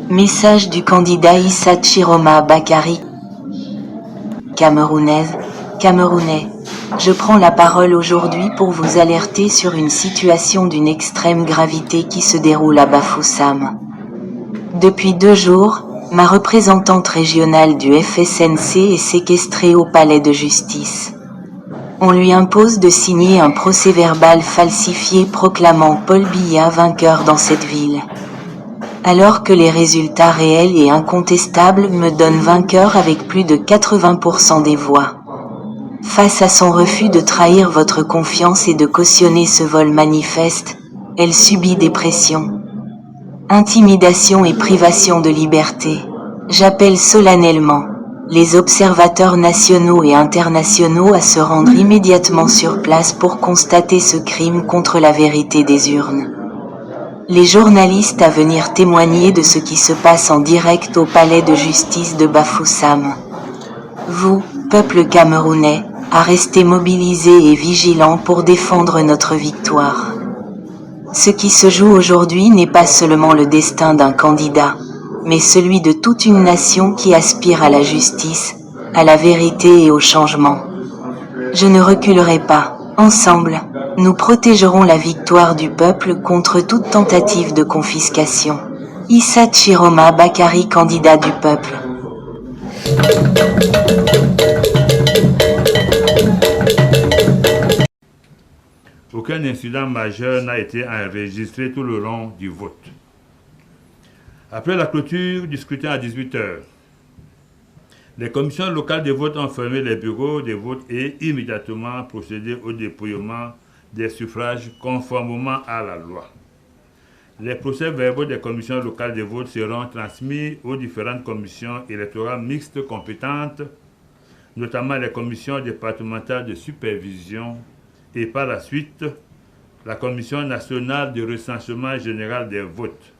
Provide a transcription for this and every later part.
Message du candidat Issa Chiroma Bakari. Camerounaise, Camerounais. Je prends la parole aujourd'hui pour vous alerter sur une situation d'une extrême gravité qui se déroule à Bafoussam. Depuis 2 jours, ma représentante régionale du FSNC est séquestrée au palais de justice. On lui impose de signer un procès-verbal falsifié proclamant Paul Biya vainqueur dans cette ville. Alors que les résultats réels et incontestables me donnent vainqueur avec plus de 80% des voix. Face à son refus de trahir votre confiance et de cautionner ce vol manifeste, elle subit des pressions. Intimidation et privation de liberté. J'appelle solennellement les observateurs nationaux et internationaux à se rendre immédiatement sur place pour constater ce crime contre la vérité des urnes. Les journalistes à venir témoigner de ce qui se passe en direct au palais de justice de Bafoussam. Vous, peuple camerounais, à rester mobilisés et vigilants pour défendre notre victoire. Ce qui se joue aujourd'hui n'est pas seulement le destin d'un candidat, mais celui de toute une nation qui aspire à la justice, à la vérité et au changement. Je ne reculerai pas. Ensemble, nous protégerons la victoire du peuple contre toute tentative de confiscation. Issa Chiroma Bakari, candidat du peuple. Aucun incident majeur n'a été enregistré tout le long du vote. Après la clôture du scrutin à 18 h, les commissions locales de vote ont fermé les bureaux de vote et immédiatement procédé au dépouillement des suffrages conformément à la loi. Les procès-verbaux des commissions locales de vote seront transmis aux différentes commissions électorales mixtes compétentes, notamment les commissions départementales de supervision et par la suite la Commission nationale de recensement général des votes.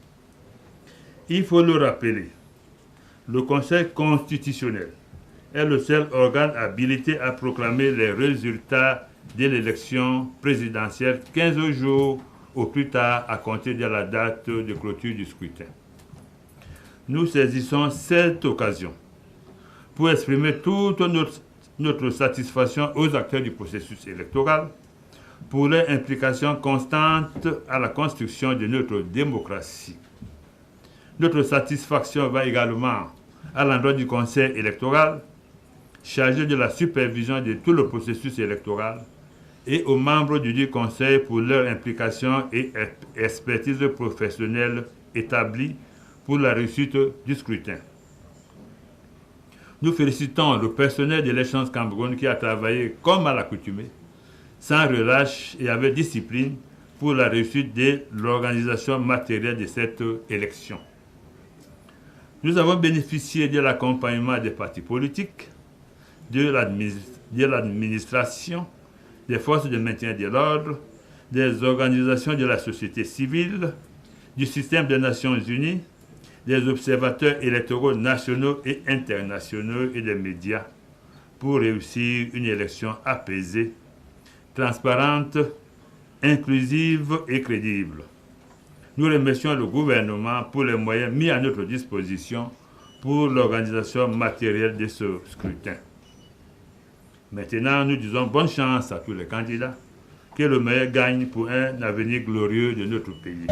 Il faut le rappeler, le Conseil constitutionnel est le seul organe habilité à proclamer les résultats de l'élection présidentielle 15 jours au plus tard à compter de la date de clôture du scrutin. Nous saisissons cette occasion pour exprimer toute notre satisfaction aux acteurs du processus électoral pour leur implication constante à la construction de notre démocratie. Notre satisfaction va également à l'endroit du Conseil électoral, chargé de la supervision de tout le processus électoral, et aux membres du Conseil pour leur implication et expertise professionnelle établie pour la réussite du scrutin. Nous félicitons le personnel de l'Échange Cameroun qui a travaillé comme à l'accoutumée, sans relâche et avec discipline pour la réussite de l'organisation matérielle de cette élection. Nous avons bénéficié de l'accompagnement des partis politiques, de l'administration, des forces de maintien de l'ordre, des organisations de la société civile, du système des Nations Unies, des observateurs électoraux nationaux et internationaux et des médias pour réussir une élection apaisée, transparente, inclusive et crédible. Nous remercions le gouvernement pour les moyens mis à notre disposition pour l'organisation matérielle de ce scrutin. Maintenant, nous disons bonne chance à tous les candidats, que le meilleur gagne pour un avenir glorieux de notre pays.